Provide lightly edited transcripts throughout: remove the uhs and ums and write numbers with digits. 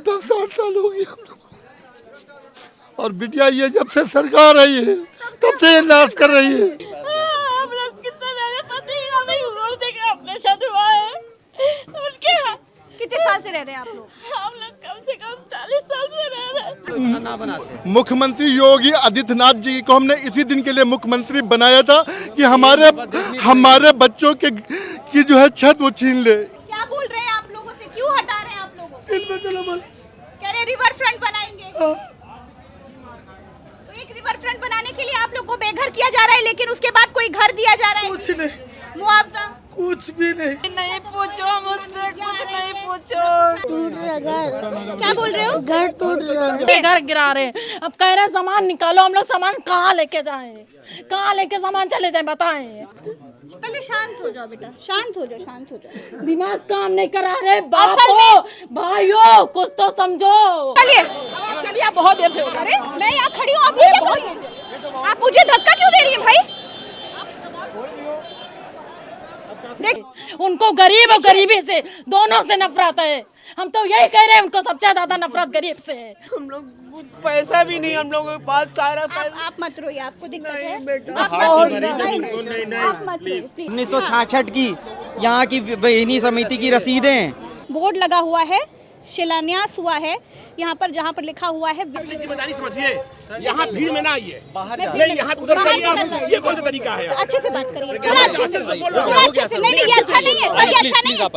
55-60 साल हो गए हम लोग। और बिटिया ये जब से सरकार आई है तब से ये नाश कर रही है। हम लोग कितने मेरे पति हमें उड़ने के अपने छठवाए उनके कितने साल से रह रहे हैं आप लोग? हम लोग कम से कम 40 साल से रह रहे हैं। मुख्यमंत्री योगी आदित्यनाथ जी को हमने इसी दिन के लिए मुख्यमंत्री बनाया था कि हमारे बच्चों की जो है छत वो छीन ले। क्या बोल रहे हैं आप लोगों से, क्यों हटा रहे हैं आप लोगों को? कह रहे रिवर फ्रंट बनाएंगे। तो एक रिवर फ्रंट बनाने के लिए आप लोग को बेघर किया जा रहा है, लेकिन उसके बाद कोई घर दिया जा रहा है? कुछ नहीं, मुआवजा कुछ भी नहीं। नहीं पूछो मुझसे, कुछ नहीं पूछो। टूट रहा घर। क्या बोल रहे हो? घर टूट रहा है। घर गिरा रहे हैं। अब कह रहे हैं सामान निकालो, हम लोग सामान कहाँ लेके जाएं, कहाँ लेके सामान चले जाएं बताएं। पहले शांत हो जाओ बेटा, शांत हो जाओ, शांत हो जाओ। दिमाग काम नहीं करा रहे बापों भाइयों, कुछ तो समझो। चलिए चलिए बहुत देर से अरे मैं यहाँ खड़ी हूँ, आप ये क्या कर रही हैं? आप मुझे धक्का क्यों दे रही हैं भाई? देख उनको गरीब और गरीबी से दोनों से नफरत है। हम तो यही कह रहे हैं, उनको सबसे ज्यादा नफरत गरीब से है। हम लोग पैसा भी नहीं, हम लोगों के पास सारा पैसा। आप मत रोइए, आपको दिक्कत है? बेटा आप मत रोइए प्लीज। 1966 की यहाँ की बेहिनी समिति की रसीदें। बोर्ड लगा हुआ है, शिलान्यास हुआ है यहाँ पर, जहाँ पर लिखा हुआ है। जिम्मेदारी समझिए, यहाँ भीड़ में ना आइए, नहीं यहाँ उधर जाइए। ये कौन सा तरीका है? तो अच्छे से बात करिए, थोड़ा अच्छे से, थोड़ा अच्छे से। नहीं ये अच्छा नहीं है सर, ये अच्छा नहीं है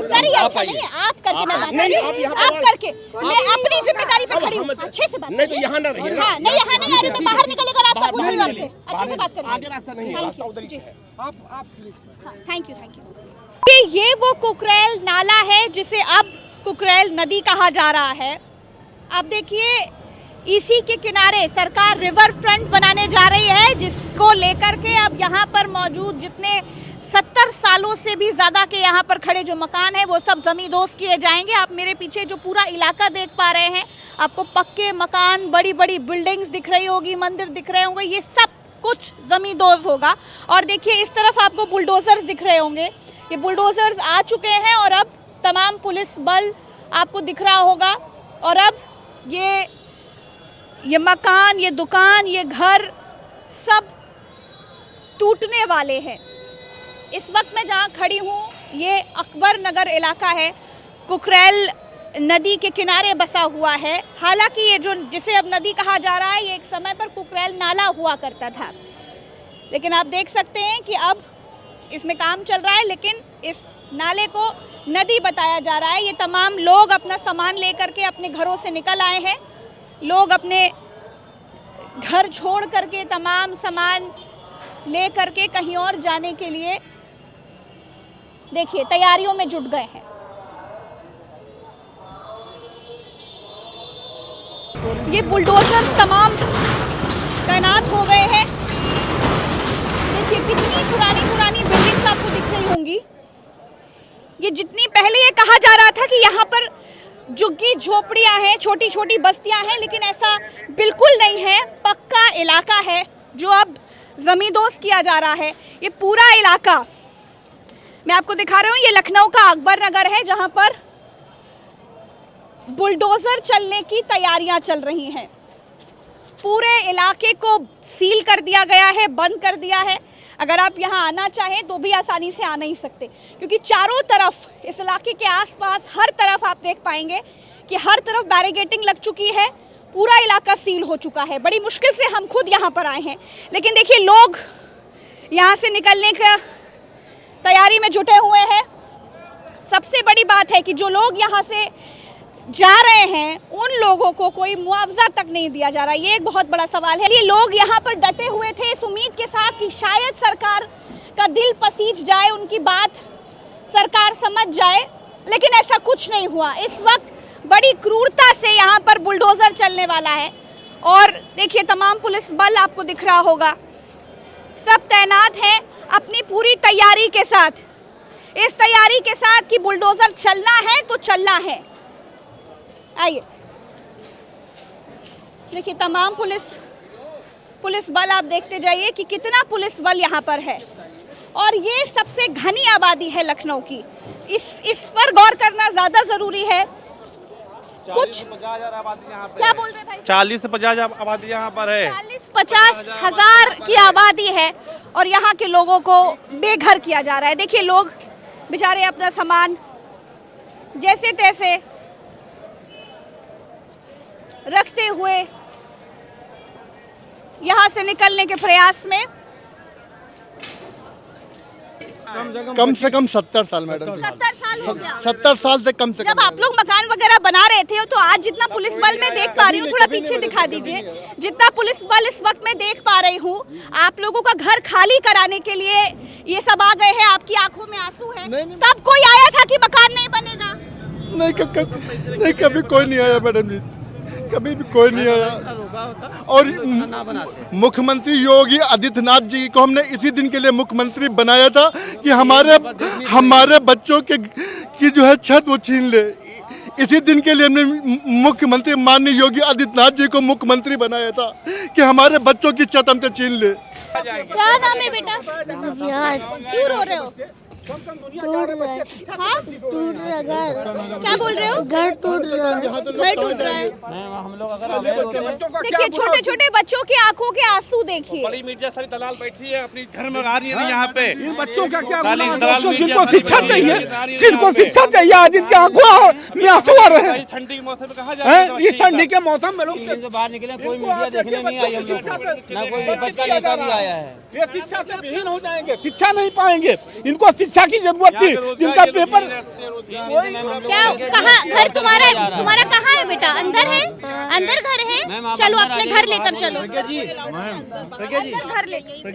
सर, ये अच्छा नहीं है। आप करके मैं बात कर रही हूँ, आप करके मैं अपनी जिम्मेदारी पे खड़ी हूँ। अच्छे से बात नहीं तो यहाँ ना रहिए। हाँ नहीं, यहाँ नहीं आ रही तो बाहर निकलेगा, रास्ता पूछ रही हूँ आपसे। अच्छे से बात करिए। आगे रास्ता नहीं है, रास्ता उधर ही है। Thank you. ये वो कुकरेल नाला है जिसे अब कुकरेल नदी कहा जा रहा है। अब देखिए इसी के किनारे सरकार रिवर फ्रंट बनाने जा रही है, जिसको लेकर के अब यहाँ पर मौजूद जितने 70 सालों से भी ज़्यादा के यहाँ पर खड़े जो मकान हैं वो सब ज़मींदोज़ किए जाएंगे। आप मेरे पीछे जो पूरा इलाका देख पा रहे हैं, आपको पक्के मकान, बड़ी बड़ी बिल्डिंग्स दिख रही होगी, मंदिर दिख रहे होंगे, ये सब कुछ ज़मींदोज़ होगा। और देखिए इस तरफ आपको बुलडोज़र्स दिख रहे होंगे, ये बुलडोज़र्स आ चुके हैं और अब तमाम पुलिस बल आपको दिख रहा होगा। और अब ये मकान, ये दुकान, ये घर सब टूटने वाले हैं। इस वक्त मैं जहाँ खड़ी हूँ ये अकबर नगर इलाका है, कुकरेल नदी के किनारे बसा हुआ है। हालांकि ये जो जिसे अब नदी कहा जा रहा है, ये एक समय पर कुकरेल नाला हुआ करता था, लेकिन आप देख सकते हैं कि अब इसमें काम चल रहा है, लेकिन इस नाले को नदी बताया जा रहा है। ये तमाम लोग अपना सामान लेकर के अपने घरों से निकल आए हैं। लोग अपने घर छोड़ करके तमाम सामान ले करके कहीं और जाने के लिए देखिए तैयारियों में जुट गए हैं। ये बुलडोजर्स तमाम तैनात हो गए हैं। देखिए कितनी पुरानी पुरानी बिल्डिंग्स आपको दिख रही होंगी। ये जितनी पहले ये कहा जा रहा था कि यहाँ पर झुग्गी झोपड़ियाँ हैं, छोटी छोटी बस्तियाँ हैं, लेकिन ऐसा बिल्कुल नहीं है। पक्का इलाका है जो अब ज़मींदोज़ किया जा रहा है। ये पूरा इलाका मैं आपको दिखा रही हूँ, ये लखनऊ का अकबर नगर है जहाँ पर बुलडोज़र चलने की तैयारियाँ चल रही हैं। पूरे इलाके को सील कर दिया गया है, बंद कर दिया है। अगर आप यहाँ आना चाहें तो भी आसानी से आ नहीं सकते, क्योंकि चारों तरफ इस इलाके के आसपास हर तरफ आप देख पाएंगे कि हर तरफ बैरिकेडिंग लग चुकी है, पूरा इलाका सील हो चुका है। बड़ी मुश्किल से हम खुद यहाँ पर आए हैं, लेकिन देखिए लोग यहाँ से निकलने का तैयारी में जुटे हुए हैं। सबसे बड़ी बात है कि जो लोग यहाँ से जा रहे हैं उन लोगों को कोई मुआवजा तक नहीं दिया जा रहा। ये एक बहुत बड़ा सवाल है। ये लोग यहाँ पर डटे हुए थे इस उम्मीद के साथ कि शायद सरकार का दिल पसीज जाए, उनकी बात सरकार समझ जाए, लेकिन ऐसा कुछ नहीं हुआ। इस वक्त बड़ी क्रूरता से यहाँ पर बुलडोज़र चलने वाला है और देखिए तमाम पुलिस बल आपको दिख रहा होगा, सब तैनात हैं अपनी पूरी तैयारी के साथ, इस तैयारी के साथ कि बुलडोज़र चलना है तो चलना है। आइए देखिए तमाम पुलिस बल आप देखते जाइए कि कितना पुलिस बल यहाँ पर है। और ये सबसे घनी आबादी है लखनऊ की, इस पर गौर करना ज़्यादा ज़रूरी है। कुछ क्या बोल रहे भाई? 40 से 50 आबादी यहाँ पर है। 40-50 हजार की आबादी है और यहाँ के लोगों को बेघर किया जा रहा है। देखिए लोग बेचारे अपना सामान जैसे तैसे रखते हुए यहाँ से निकलने के प्रयास में। कम से कम 70 साल मैडम जी। 70 साल हो गया। 70 साल से कम से जब कम। आप लोग मकान वगैरह बना रहे थे तो आज जितना पुलिस बल मैं देख पा रही हूँ, थोड़ा पीछे दिखा दीजिए, जितना पुलिस बल इस वक्त मैं देख पा रही हूँ, आप लोगों का घर खाली कराने के लिए ये सब आ गए हैं। आपकी आंखों में आंसू है। तब कोई आया था कि मकान नहीं बनेगा? नहीं, कभी कोई नहीं आया मैडम जी, कभी भी कोई नहीं आया। और मुख्यमंत्री योगी आदित्यनाथ जी को हमने इसी दिन के लिए मुख्यमंत्री बनाया था कि हमारे बच्चों की जो है छत वो छीन ले। इसी दिन के लिए हमने मुख्यमंत्री माननीय योगी आदित्यनाथ जी को मुख्यमंत्री बनाया था कि हमारे बच्चों की छत हमसे छीन ले। क्या नाम है बेटा? क्यों रो रहे हो? टूट रहा है। हाँ? टूट रहा है घर। क्या बोल रहे हो? घर टूट रहा है। घर टूट रहा है। हम लोग अगर देखिए छोटे छोटे बच्चों की आंखों के आंसू देखिए। बड़ी मीडिया सारी दलाल बैठी है अपनी घर में आ रही है यहाँ पे। इन बच्चों का क्या साली गुनाह है? दलाल दोस्तों, मीडिया जिनको सारी शिक्षा बड़ी चाहिए, मीडिया आ रही है जिनको यहाँ पे। शिक्षा चाहिए, आज इनके आंखों में आंसू आ रहे हैं। ठंडी के मौसम में कहाँ हैं? इस ठंडी के मौसम में लोग बाहर निकले, कोई मीडिया देखने नहीं आई हम लोग को, ना कोई विपक्ष का नेता भी आया है। ये शिक्षा से विहीन हो जाएंगे, शिक्षा नहीं पाएंगे। इनको शिक्षा की जरूरत थी, जिनका पेपर क्या कहाँ घर तुम्हारा कहाँ है बेटा? अंदर है? अंदर घर है? चलो अपने घर लेकर चलो। घर लेके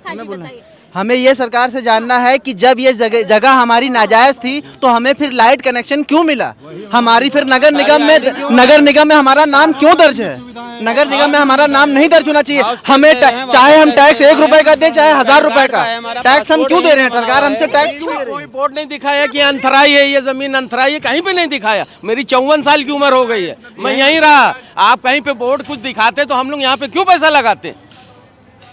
हाँ जी बताइए। हमें ये सरकार से जानना है कि जब ये जगह हमारी नाजायज थी तो हमें फिर लाइट कनेक्शन क्यों मिला? हमारी फिर नगर निगम में हमारा नाम क्यों दर्ज है? नगर निगम में हमारा नाम नहीं दर्ज होना चाहिए। हमें चाहे हम टैक्स 1 रुपए का दें, चाहे 1000 रुपए का टैक्स हम क्यों दे रहे हैं? सरकार हमसे टैक्स क्यों ले रही है? कोई बोर्ड नहीं दिखाया कि अंतराई है, ये जमीन अंतराई है, कहीं पे नहीं दिखाया। मेरी 54 साल की उम्र हो गई है, मैं यहीं रहा। आप कहीं पे बोर्ड कुछ दिखाते तो हम लोग यहाँ पे क्यों पैसा लगाते?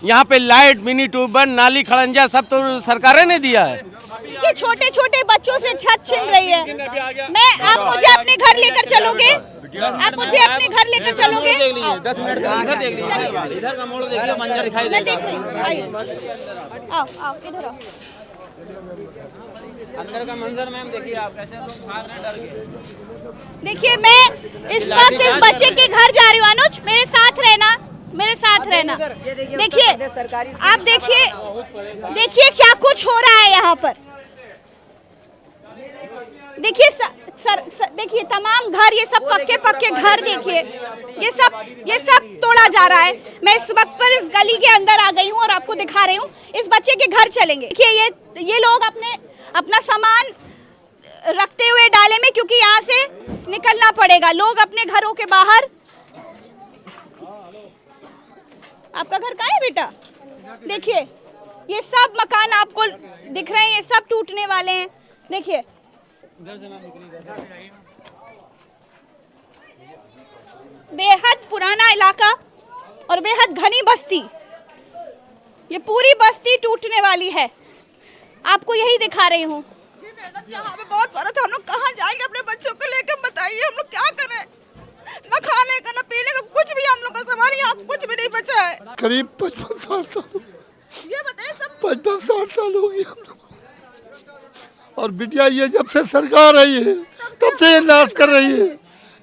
यहाँ पे लाइट, मिनी ट्यूबवेल, नाली, खड़ंजा सब तो सरकारें ने दिया है। देखिए छोटे छोटे बच्चों से छत छिन रही है। आप मुझे अपने घर लेकर चलोगे? आप मुझे अपने घर लेकर चलोगे? 10 मिनट का देख लीजिए, इधर का मोड़ देखिए, मंजर दिखाई मैं देगा। देख रही हूँ, आइए आओ इधर आओ। अंदर का मंजर मैम देखिए आप, कैसे लोग भाग रहे हैं डर के। देखिए मैं इस वक्त इस बच्चे के घर जा रही हूँ। अनुज मेरे साथ रहना, मेरे साथ रहना। देखिए आप देखिए क्या कुछ हो रहा है यहाँ पर। देखिए देखिए तमाम घर, ये सब पक्के घर देखिए, ये सब तोड़ा जा रहा है। मैं इस वक्त पर इस गली के अंदर आ गई हूँ और आपको दिखा रही हूँ। इस बच्चे के घर चलेंगे। देखिए ये लोग अपना सामान रखते हुए डाले में, क्योंकि यहाँ से निकलना पड़ेगा। लोग अपने घरों के बाहर। आपका घर कहाँ है बेटा? देखिए ये सब मकान आपको दिख रहे हैं, ये सब टूटने वाले हैं। देखिए बेहद पुराना इलाका और बेहद घनी बस्ती, ये पूरी बस्ती टूटने वाली है। आपको यही दिखा रही हूँ। यहाँ पे बहुत बड़ा था, हम लोग कहाँ जाएंगे अपने बच्चों को लेकर? बताइए हम लोग क्या करें? न खाने का न पीने का कुछ भी, हम लोग का सामान यहाँ कुछ भी नहीं बचा है। करीब 55-60 साल, ये बताइए सब 55-60 साल हो गए हम लोग। और बिटिया ये जब से सरकार आई है तब से ये नाश कर रही है,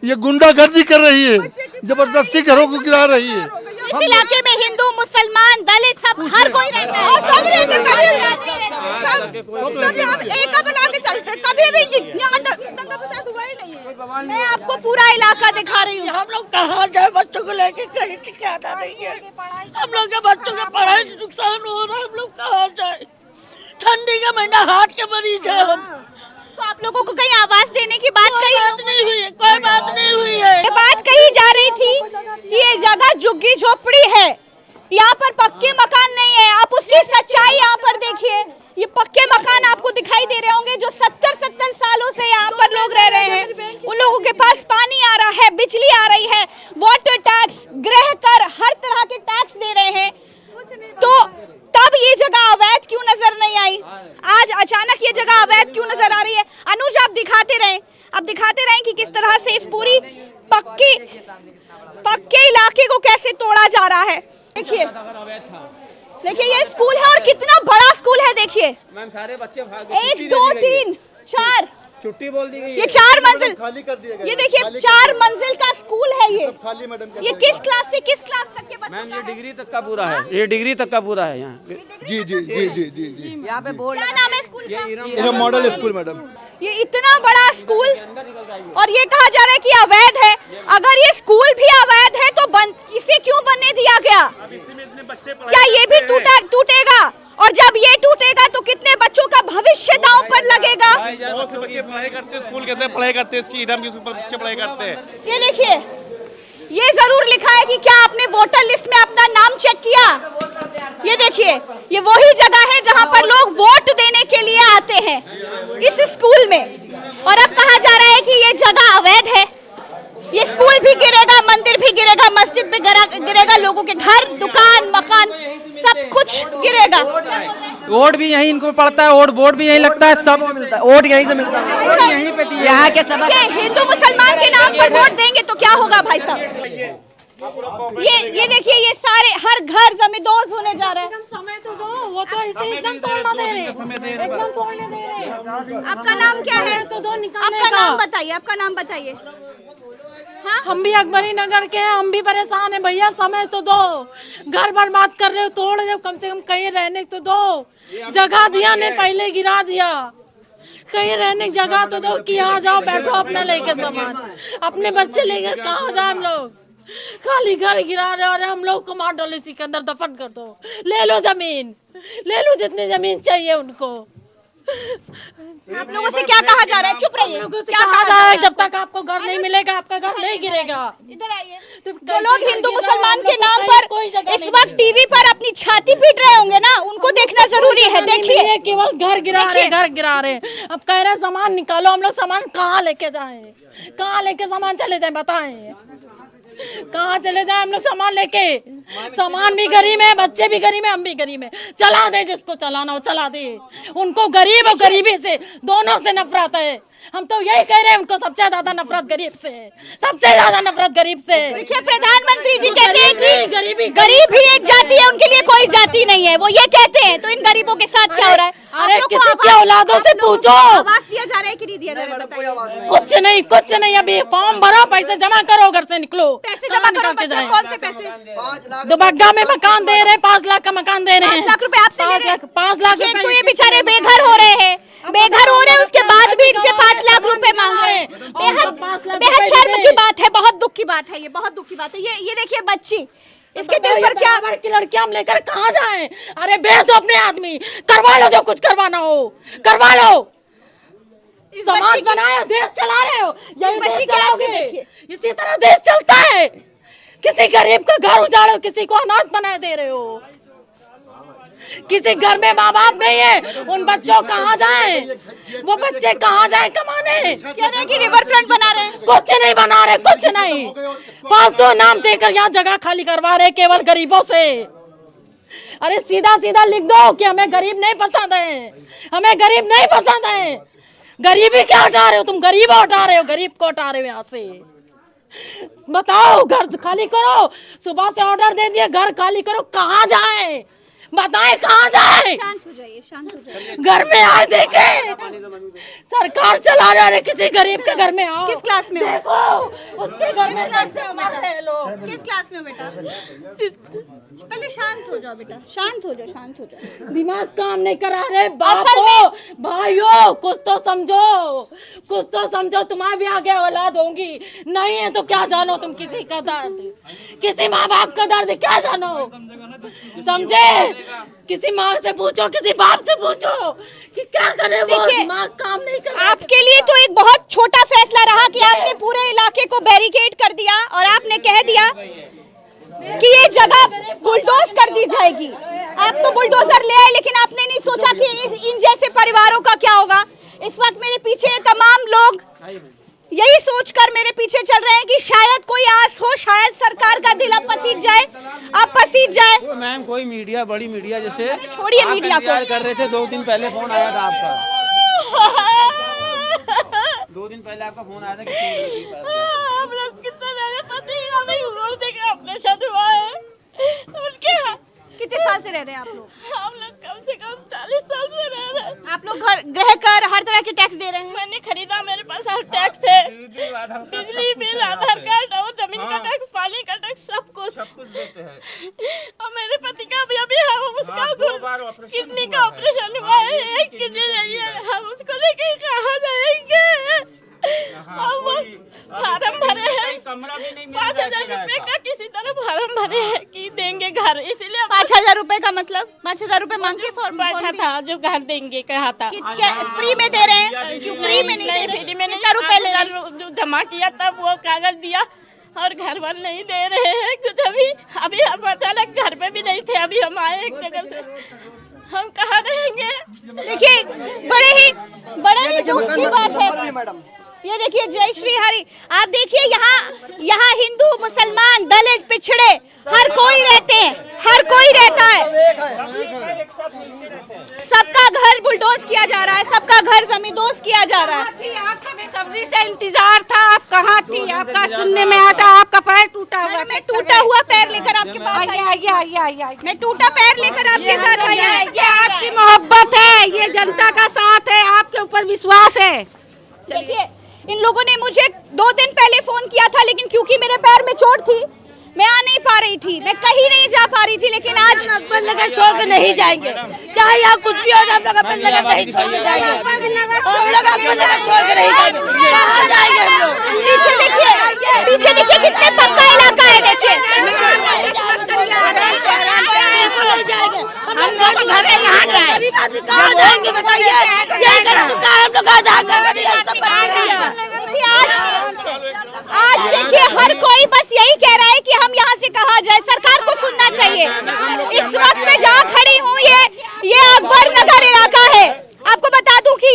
ये गुंडागर्दी कर रही है, जबरदस्ती घरों को गिरा रही है। इस इलाके में हिंदू, मुसलमान, दलित सब हर कोई रहता है। सब रहते, सब यहाँ एक बना के चलते, कभी भी यहाँ दंगा फसाद हुआ ही नहीं है। मैं आपको पूरा इलाका दिखा रही हूँ। हम लोग कहाँ जाए? बच्चों को लेके कहीं ठिकाना नहीं है। हम लोग के बच्चों के पढ़ाई नुकसान हो रहा है, हम लोग कहाँ जाए? ठंडी का महीना, हार्ट के मरीज है हम। तो आप लोगों को कहीं आवाज देने की बात नहीं हुई है, कोई बात नहीं हुई है। ये बात कही जा रही थी कि ये जगह झुग्गी झोपड़ी है, यहाँ पर पक्के मकान नहीं है। आप उसकी सच्चाई यहाँ पर देखिए। ये पक्के मकान आपको दिखाई दे रहे होंगे जो 70 सालों से यहाँ पर लोग रह रहे हैं। उन लोगों के पास पानी आ रहा है, बिजली आ रही है, वाटर टैक्स, गृह कर, हर तरह के टैक्स दे रहे हैं। तो तब ये जगह अवैध क्यों नजर नहीं आई? आज अचानक ये जगह अवैध क्यों नजर आ रही है? अनुज आप दिखाते रहे, अब दिखाते रहें कि किस तरह से इस पूरी पक्के इलाके को कैसे तोड़ा जा रहा है। देखिए ये स्कूल है और कितना बड़ा स्कूल है। देखिए मैम सारे बच्चे भाग 1 2 3 4 छुट्टी बोल दी गई। ये 4 मंजिल खाली कर दिया गया। ये देखिए 4 मंजिल का स्कूल है ये। खाली मैडम। ये किस क्लास से किस क्लास तक के बच्चों मैम का ये है? डिग्री तक का पूरा है। ये डिग्री तक का पूरा है यहाँ। जी जी जी जी जी जी। यहाँ पे बोर्ड क्या नाम है स्कूल का? ये मॉडल स्कूल मैडम। ये इतना बड़ा स्कूल और ये कहा जा रहा है कि अवैध है। अगर ये स्कूल भी अवैध है तो इसे क्यों बनने दिया गया? क्या ये भी टूटेगा? और जब ये टूटेगा तो कितने बच्चों का भविष्य दांव पर लगेगा? बहुत से बच्चे पढ़ाई करते हैं, स्कूल के अंदर पढ़ाई करते हैं, इसकी इनाम के ऊपर बच्चे पढ़ाई करते हैं। ये देखिए ये जरूर लिखा है कि क्या आपने वोटर लिस्ट में अपना नाम चेक किया? ये देखिए ये वही जगह है जहां पर लोग वोट देने के लिए आते हैं, इस स्कूल में। और अब कहा जा रहा है कि ये जगह अवैध है। ये स्कूल भी गिरेगा, मंदिर भी गिरेगा, मस्जिद भी गिरेगा, लोगों के घर, दुकान, मकान सब कुछ गिरेगा। वोट भी यहीं इनको पड़ता है, वोट बोर्ड भी यहीं लगता है, सब मिलता है, वोट यहीं से मिलता है, वोट यहीं पे दिया। यहाँ के सब हिंदू मुसलमान के नाम पर वोट देंगे तो क्या होगा भाई साहब? ये देखिए ये सारे हर घर जमींदोज होने जा रहे हैं। समय तो दो, वो तो इसे एकदम तोड़ना दे रहे, एकदम तोड़ने दे रहे। आपका नाम क्या है? तो दो निकालने आपका का। नाम बताइए, आपका नाम बताइए। हाँ? हम भी अकबरी नगर के हैं, हम भी परेशान हैं भैया। समय तो दो, घर बर्बाद कर रहे हो, तोड़ रहे हो, कम से कम कहीं रहने तो दो। जगह दिया ने पहले गिरा दिया, कहीं रहने की जगह तो दो कि यहाँ जाओ बैठो अपना लेके सामान, अपने बच्चे लेकर कहाँ जाए हम लोग? खाली घर गिरा रहे और हम लोग को मार डालो, इसी के अंदर दफन कर दो। ले लो जमीन, ले लो जितनी जमीन चाहिए उनको। आप लोगों से क्या कहा जा रहा है? चुप रहिए। क्या कहा जा रहा है? जब तक आपको घर नहीं मिलेगा आपका घर नहीं गिरेगा। इधर आइए। जो लोग हिंदू मुसलमान के नाम पर इस वक्त टीवी पर अपनी छाती पीट रहे होंगे ना, उनको देखना जरूरी है। देखिए केवल घर गिरा रहे, घर गिरा रहे। अब कह रहे सामान निकालो, हम लोग सामान कहाँ लेके जाएं? कहाँ लेके सामान चले जाए बताएं? कहाँ चले जाए हम लोग सामान लेके? सामान भी गरीब है, बच्चे भी गरीब है, हम भी गरीब है। चला दे जिसको चलाना हो चला दे। उनको गरीब और गरीबी से दोनों से नफरत है। हम तो यही कह रहे हैं, उनको सबसे ज्यादा नफरत गरीब से है, सबसे ज्यादा नफरत गरीब से। देखिए प्रधानमंत्री जी कहते हैं कि गरीब ही एक जाति है, उनके लिए कोई जाति नहीं है, वो ये कहते हैं। तो इन गरीबों के साथ क्या हो रहा है? अरे किसी के औलादों से पूछो, आवास दिया जा रहा है कि नहीं दिया जा रहा है? कुछ नहीं, कुछ नहीं। अभी फॉर्म भरो, पैसे जमा करो, घर से निकलो। पैसे जमा करो, मतलब कौन से पैसे? दुबग्गा में मकान दे रहे हैं, 5 लाख का मकान दे रहे हैं। 5 लाख रुपए आपसे ले रहे हैं? 5 लाख एक तो ये बेचारे बेघर हो रहे हैं, बेघर हो रहे हैं, उसके बाद भी इनसे 5 लाख रुपए मांग रहे हैं। बेहद शर्म की बात है, बहुत दुख की बात है, ये बहुत दुख की बात है। ये देखिए बच्ची, इसके दिल पर क्या? की लड़कियां हम लेकर कहाँ जाएं? अरे भेज दो अपने आदमी, करवा लो जो कुछ करवाना हो, करवा लो। समाज बनाया, देश चला रहे हो, यही देश चलाओगे। इसी तरह देश चलता है। किसी गरीब का घर उजाड़ो, किसी को अनाथ बनाए दे रहे हो। किसी घर में माँ बाप नहीं है, उन बच्चों कहाँ जाएं? वो बच्चे कहाँ जाएं कमाने? कह रहे हैं कि रिवर फ्रंट बना रहे हैं। कुछ नहीं बना रहे, कुछ नहीं। फालतू नाम देकर यहाँ जगह खाली करवा रहे केवल गरीबों से। अरे सीधा सीधा लिख दो कि हमें गरीब नहीं पसंद है, हमें गरीब नहीं पसंद है। गरीबी क्या हटा रहे हो तुम? गरीब हटा रहे हो, गरीब को हटा रहे हो यहाँ से। बताओ, घर खाली करो। सुबह से ऑर्डर दे दिए, घर खाली करो, कहाँ जाए? बताएं कहाँ जाए? शांत हो जाइए, शांत हो जाइए। घर में आए देखे, सरकार चला रहा है, किसी गरीब के घर में आओ। किस क्लास में हो? देखो उसके घर में किस क्लास में हो बेटा? पहले शांत हो जाओ बेटा, शांत हो जाओ, शांत हो जाओ। दिमाग काम नहीं करा रहे। बापों भाइयों, कुछ तो समझो, कुछ तो समझो। तुम्हारे भी आगे औलाद होंगी, नहीं है तो क्या जानो तुम किसी का दर्द, किसी माँ बाप का दर्द क्या जानो? समझे? किसी माँ से पूछो, किसी बाप से पूछो कि क्या करे वो। दिमाग काम नहीं कर रहा। आपके लिए तो एक बहुत छोटा फैसला रहा कि आपने पूरे इलाके को बैरिकेड कर दिया और आपने कह दिया कि ये जगह बुलडोज कर दी जाएगी। आप तो बुलडोजर ले आए, लेकिन आपने नहीं सोचा कि इन जैसे परिवारों का क्या होगा। इस वक्त मेरे पीछे तमाम लोग यही सोचकर मेरे पीछे चल रहे हैं कि शायद कोई आस हो, शायद सरकार का दिल अब पसीज जाए, अब पसीज जाए। मैम कोई मीडिया, बड़ी मीडिया जैसे छोड़िए मीडिया को, कर रहे थे, 2 दिन पहले फोन आया था आपका। 2 दिन पहले आपका फोन आया था कि हम लोग कितना मेरे पति हमें घूर देके ऑपरेशन हुआ है उनके। कितने साल से रह रहे हैं आप लोग? हम लोग कम से कम 40 साल से रह रहे हैं। आप लोग घर गृह कर हर तरह के टैक्स दे रहे हैं? मैंने खरीदा, मेरे पास हर टैक्स है, बिजली बिल, आधार कार्ड और जमीन का टैक्स, पानी का टैक्स, सब कुछ देते हैं। और मेरे पति का अभी उसका किडनी का ऑपरेशन हुआ है, एक किडनी नहीं है, हम उसको लेके कहाँ जाएंगे? और वो फार्म भरे हैं 5,000 रुपए का, किसी तरह फार्म भरे हैं कि देंगे घर, इसीलिए 5,000 रुपए का मतलब 5,000 रुपए मांग के फॉर्म बैठा था जो घर देंगे कहा था। फ्री में दे रहे हैं? क्यों फ्री में नहीं दे रहे? फ्री में नहीं, कितना रुपए ले रहे हैं? जो जमा किया तब वो कागज दिया और घर वाले नहीं दे रहे हैं कुछ। अभी हम अचानक घर पे भी नहीं थे, अभी हम आए एक जगह से, हम कहाँ रहेंगे? देखिए बड़े ही दुख की बात है ये। देखिए जय श्री हरि, आप देखिए यहाँ हिंदू मुसलमान दलित पिछड़े हर कोई रहते हैं, हर कोई रहता है। सबका घर बुलडोज किया जा रहा है, सबका घर जमींदोज किया जा रहा है। हमें सब्जी से इंतजार था, आप कहाँ थी? आपका सुनने में आता आपका पैर टूटा हुआ। मैं टूटा हुआ पैर लेकर आपके पास आई। मैं टूटा पैर लेकर आपके साथ आई। ये आपकी मोहब्बत है, ये जनता का साथ है, आपके ऊपर विश्वास है। देखिए इन लोगों ने मुझे 2 दिन पहले फोन किया था, लेकिन क्योंकि मेरे पैर में चोट थी मैं आ नहीं पा रही थी, मैं कहीं नहीं जा पा रही थी। लेकिन आज अपन नगर छोड़ के नहीं जाएंगे, चाहे यहाँ कुछ भी हो जाए, हम लोग अपन नगर नहीं छोड़ के जाएंगे। हम लोग अपन नगर छोड़ के नहीं जाएंगे, कहाँ जाएंगे हम लोग? पीछे देखिए कितने पक्का इलाका है। देखिए हम लोग घर कहाँ जाए, कहाँ जाएंगे बताइए? हम लोग कहाँ जाएंगे? आज देखिए हर कोई बस यही कह रहा है कि हम यहाँ से कहा जाए, सरकार को सुनना चाहिए। इस वक्त मैं जहाँ खड़ी हूँ ये अकबर नगर इलाका है। आपको बता दूं कि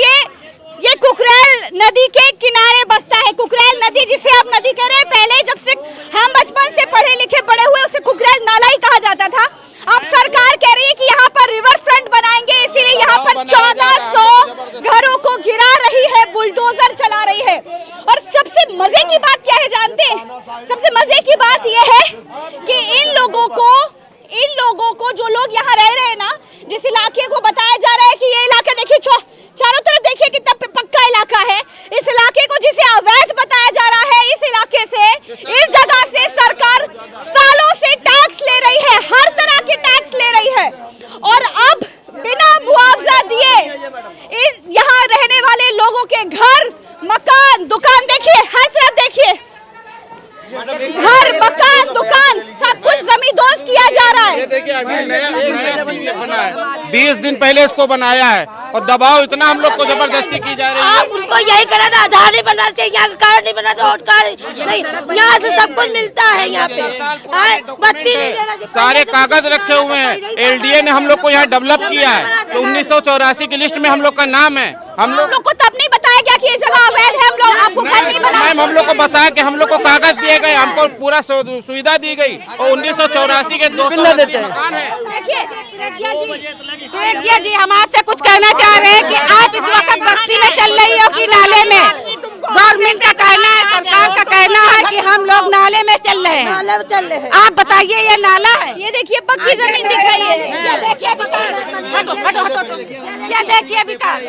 ये कुकरेल नदी के किनारे बसता है। कुकरेल नदी जिसे आप नदी कह रहे हैं, पहले जब से हम बचपन से पढ़े लिखे बड़े हुए उसे कुकरेल नाला ही कहा जाता था। अब सरकार कह रही है कि यहाँ पर रिवर फ्रंट बनाएंगे, इसीलिए यहाँ पर 1400 घरों को गिरा रही है, बुलडोजर चला रही है। और सबसे मजे की बात क्या है जानते हैं? सबसे मजे की बात यह है कि इन लोगों को जो लोग यहाँ रह रहे हैं ना, जिस इलाके को बताया जा रहा है कि ये इलाका देखिए चारों तरफ देखिए कितना पक्का इलाका है। इस इलाके को जिसे अवैध बताया जा रहा है, इस इलाके से, इस जगह से सरकार सालों से टैक्स ले रही है, हर तरह के टैक्स ले रही है। और अब बिना मुआवजा दिए यहाँ रहने वाले लोगों के घर, मकान, दुकान देखिए, हर तरफ देखिए, घर, मकान, दुकान, सब कुछ जमींदोज किया जा रहा है। ये देखिए अभी नया बना है, 20 दिन पहले इसको बनाया है और दबाव इतना हम लोग को जबरदस्ती की जा रही है। आप उनको यही करा था, आधार नहीं बनना चाहिए, यहाँ का कार्ड नहीं बना, वोट कार्ड नहीं, यहाँ से सब कुछ मिलता है। यहाँ पे बत्ती नहीं देना, सारे कागज रखे हुए हैं। LDA ने हम लोग को यहाँ डेवलप किया है, तो 1984 की लिस्ट में हम लोग का नाम है। हम लोग को तब नहीं बताया गया कि ये जगह अवैध है, हम लोग आपको घर नहीं बना। मैम हम लोग को बताया कि हम लोग को कागज दिए गए, हमको पूरा सुविधा दी गई और 1984 के 280 मकान है। देखिए जी, हम आपसे कुछ कहना चाह रहे हैं कि आप इस वक्त बस्ती में चल रही हो कि नाले में? गवर्नमेंट का कहना है, सरकार का कहना है कि हम लोग नाले में चल रहे हैं। आप बताइए ये नाला है? ये देखिए पक्की जमीन दिख रही है। ये देखिए विकास, ये देखिए विकास,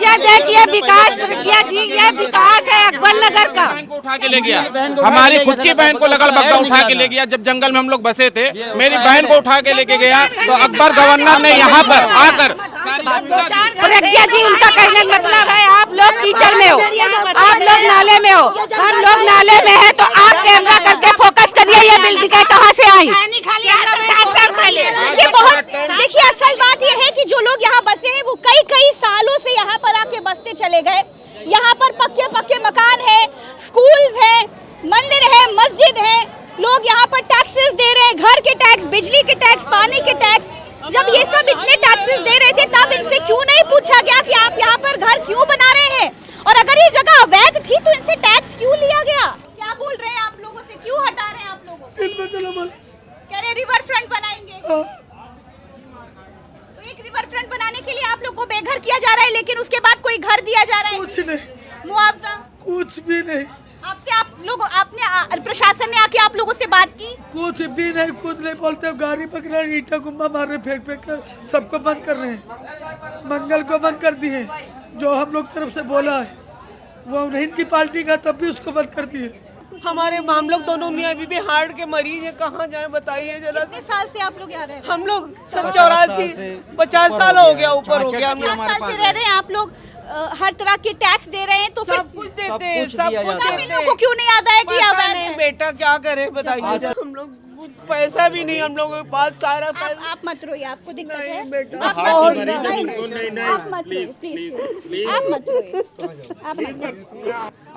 ये देखिए विकास प्रज्ञा जी, ये विकास है अकबर नगर का। उठा के ले गया, हमारी खुद की बहन को लगल बग्गा उठा के ले गया। जब जंगल में हम लोग बसे थे, मेरी बहन को उठा के लेके गया, तो अकबर गवर्नर ने यहाँ पर आकर प्रज्ञा जी, उनका कहने का मतलब है आप लोग कीचड़ में हो, आप लोग नाले में हो, हम लोग नाले में है, तो आप कैमरा करके फोकस करिए ये बिल्डिंग कहाँ से आई। ये बहुत देखिए असल बात ये है कि जो लोग यहाँ बसे हैं वो कई सालों से यहाँ पर आके बसते चले गए। यहाँ पर पक्के मकान है, स्कूल है, मंदिर है, मस्जिद है, लोग यहाँ पर टैक्सेस दे रहे हैं, घर के टैक्स, बिजली के टैक्स, पानी के टैक्स। जब ये सब इतने टैक्सेस दे रहे थे तब इनसे क्यों नहीं पूछा गया कि आप यहाँ पर घर क्यों बना रहे हैं? और अगर ये जगह अवैध थी तो इनसे टैक्स क्यों लिया गया? क्या बोल रहे हैं आप लोगों से, क्यों हटा रहे हैं आप लोगों को? कह रहे रिवर फ्रंट बनाएंगे। तो एक रिवर फ्रंट बनाने के लिए आप लोग को बेघर किया जा रहा है, लेकिन उसके बाद कोई घर दिया जा रहा है? कुछ भी नहीं। आपसे आपने प्रशासन ने आके आप लोगों से बात की? कुछ भी नहीं, कुछ नहीं बोलते। गाड़ी पकड़ा, ईटा गुम्बा मार रहे, फेंक फेंक कर सबको बंद कर रहे हैं। मंगल को बंद कर दिए, जो हम लोग तरफ से बोला है वो उन्हीं की पार्टी का, तब भी उसको बंद कर दिए। हमारे हम लोग दोनों मियाँ बीवी हार्ट के मरीज हैं, कहाँ जाए बताइए जरा। कितने साल से आप लोग यहाँ रह रहे हैं? हम लोग 84 50 साल हो गया, ऊपर हो गया। 50 साल से रह रहे हैं आप लोग, हर तरह के टैक्स दे रहे हैं, तो सब कुछ देते हैं, सब कुछ देते हैं। को क्यों नहीं आता है कि नहीं बेटा क्या करे बताइए। हम लोग पैसा भी नहीं, हम लोगों के पास सारा पैसा। आप मत रोइए, आपको दिक्कत है? बेटा आप मत रोइए प्लीज, आप मत रोइए।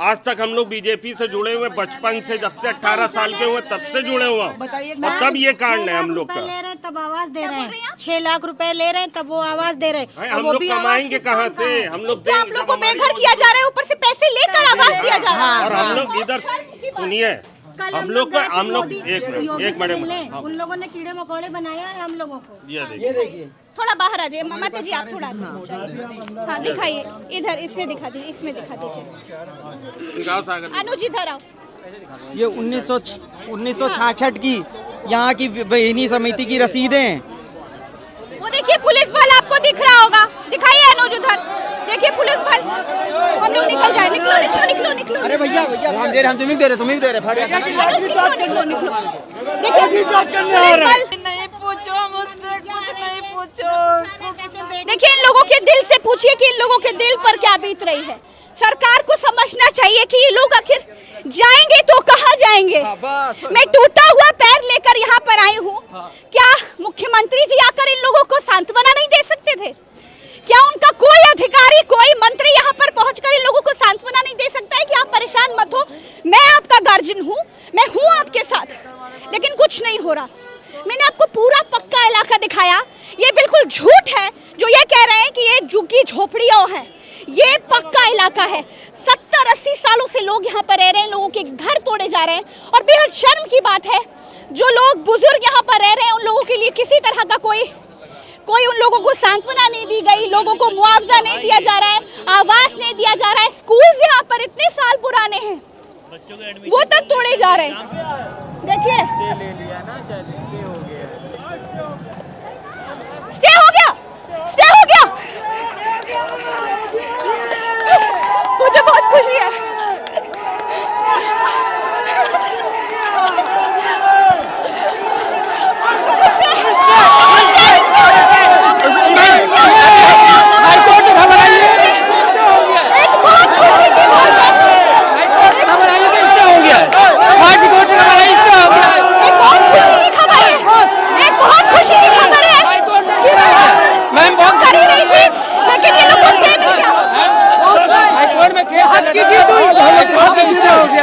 आज तक हम लोग बीजेपी से जुड़े हुए, बचपन से, जब से 18 साल के हुए तब से जुड़े हुए, और तब ये कांड है हम लोग का। ले रहे हैं तब आवाज दे रहे हैं, 6 लाख रुपए ले रहे हैं तब वो आवाज दे रहे हैं। हम लोग कमाएंगे कहाँ से? हम लोग आप लोग को बेघर किया जा रहा है, ऊपर से पैसे लेकर आवाज दिया जा रहा है। और हम लोग इधर सुनिए, हम लोग एक मिनट, उन लोगों ने कीड़े मकोड़े बनाया है हम लोगों को। ये देखिए, थोड़ा बाहर आ जाइए माता जी, आप थोड़ा हाँ दिखाइए, इधर इसमें दिखा दीजिए, इसमें दिखा दीजिए। अनुज इधर आओ। ये 1966 की यहाँ की बेहनी समिति की रसीदें। वो देखिए पुलिस बल आपको दिख रहा होगा, दिखाइए अनुज उधर, देखिए पुलिस बल। हम लोग निकल जाए, निकलो निकलो निकलो निकलो। अरे भैया हम दे रहे, हम तुम्हें दे रहे, तुम्हें भी दे रहे। निकलो निकलो, देखिए पुलिस बल। नहीं पूछो मुझसे, कुछ नहीं पूछो। देखिए इन लोगों के दिल से पूछिए कि इन लोगों के दिल पर क्या बीत रही है। सरकार को समझना चाहिए कि ये लोग आखिर जाएंगे तो कहाँ जाएंगे। मैं टूटा हुआ पैर लेकर यहाँ पर आई हूँ। क्या मुख्यमंत्री जी आकर इन लोगों को सांत्वना नहीं दे सकते थे? क्या उनका कोई अधिकारी, कोई मंत्री यहाँ पर पहुंचकर इन लोगों को सांत्वना नहीं दे सकता है कि आप परेशान मत हो, मैं आपका गार्जियन हूँ, मैं हूँ आपके साथ? लेकिन कुछ नहीं हो रहा। मैंने आपको पूरा पक्का इलाका दिखाया, ये बिल्कुल झूठ है जो ये कह रहे हैं कि ये झुग्गी झोपड़ियाँ हैं। ये पक्का इलाका है, 70-80 सालों से लोग यहाँ पर रह रहे हैं, लोगों के घर तोड़े जा रहे हैं। और बेहद शर्म की बात है, जो लोग बुजुर्ग यहाँ पर रह रहे हैं उन लोगों के लिए किसी तरह का कोई उन लोगों को सांत्वना नहीं दी गई, लोगों को मुआवजा नहीं दिया जा रहा है, आवास नहीं दिया जा रहा है। स्कूल यहाँ पर इतने साल पुराने हैं, वो तक तोड़े जा रहे हैं। देखिए स्टे हो गया, स्टे हो गया। मुझे बहुत खुशी है।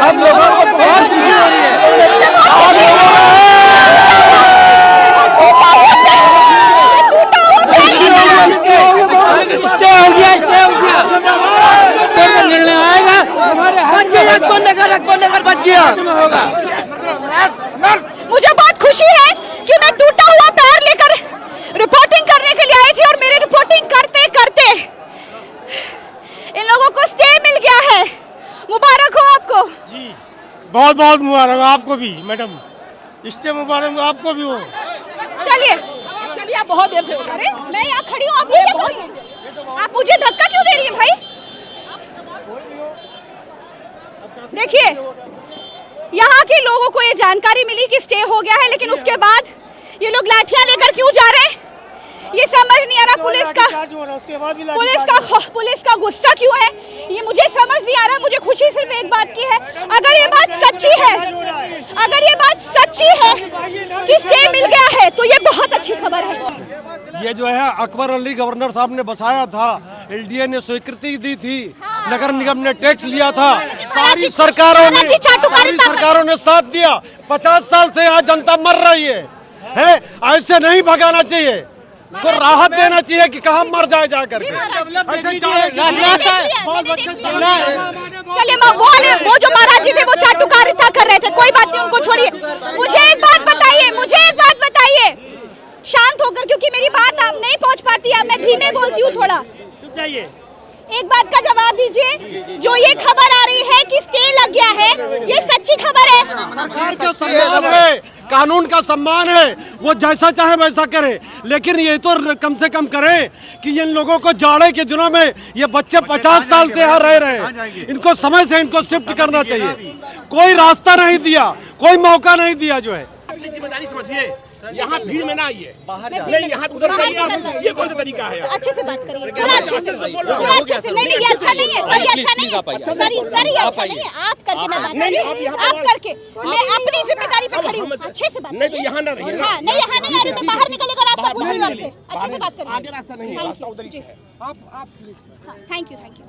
हम लोगों को बहुत खुशी हो रही है। स्टे हो गया, स्टे हो गया। निर्णय आएगा हमारे हाथ बच गया। मुझे बहुत खुशी है कि मैं टूटा हुआ पैर लेकर रिपोर्टिंग करने के लिए आई थी, और मेरी रिपोर्टिंग करते करते इन लोगों को स्टे मिल गया है। मुबारक हो आपको जी, बहुत बहुत मुबारक आपको भी मैडम, स्टे मुबारक आपको भी हो। चलिए चलिए, आप बहुत देर से। अरे मैं यहाँ खड़ी हूँ, आप ये क्या कर रही हैं? आप मुझे धक्का क्यों दे रही हैं भाई? देखिए यहाँ के लोगों को ये जानकारी मिली कि स्टे हो गया है, लेकिन उसके बाद ये लोग लाठियां लेकर क्यों जा रहे हैं ये समझ नहीं आ रहा। पुलिस का गुस्सा क्यों है ये मुझे समझ नहीं आ रहा। मुझे खुशी सिर्फ एक बात की है, अगर ये बात सच्ची है, अगर ये बात सच्ची है कि स्टे मिल गया है तो ये बहुत अच्छी खबर है। ये जो है अकबर अली गवर्नर साहब ने बसाया था, एलडीए ने स्वीकृति दी थी, नगर निगम ने टैक्स लिया था, सारी सरकारों ने साथ दिया। 50 साल से यहाँ जनता मर रही है, ऐसे नहीं भगाना चाहिए, को राहत देना चाहिए कि कहाँ मर जाए जा करके। चलिए वो जो महाराज जी थे वो चाटुकारिता कर रहे थे, कोई बात नहीं, उनको छोड़िए। मुझे एक बात बताइए शांत होकर, क्योंकि मेरी बात आप नहीं पहुंच पाती है, मैं धीमे बोलती हूँ थोड़ा। एक बात का जवाब दीजिए, जो ये खबर आ रही है कि स्टे लग गया है, ये सच्ची खबर है? सरकार का सम्मान है, कानून का सम्मान है, वो जैसा चाहे वैसा करे, लेकिन ये तो कम से कम करे कि इन लोगों को जाड़े के दिनों में ये बच्चे 50 साल से यहाँ रह रहे हैं, इनको समय से इनको शिफ्ट करना चाहिए। कोई रास्ता नहीं दिया, कोई मौका नहीं दिया जो है। अपनी जिम्मेदारी समझिए, यहाँ भीड़ में ना आइए, नहीं यहाँ उधर जाइए, ये कौन सा तरीका है? अच्छे से बात करिए, थोड़ा अच्छे से, थोड़ा अच्छे से। नहीं ये अच्छा नहीं है सर, ये अच्छा नहीं है सर, ये अच्छा नहीं है। आप करके मैं बात कर रही हूँ, आप करके, मैं अपनी जिम्मेदारी पे खड़ी हूँ। अच्छे से बात नहीं तो यहाँ ना रहिए। हाँ नहीं, यहाँ नहीं आ रही तो बाहर निकलने का रास्ता पूछ रही हूँ आपसे। अच्छे से बात करिए। आगे रास्ता नहीं है, रास्ता उधर ही है। Thank you, thank you.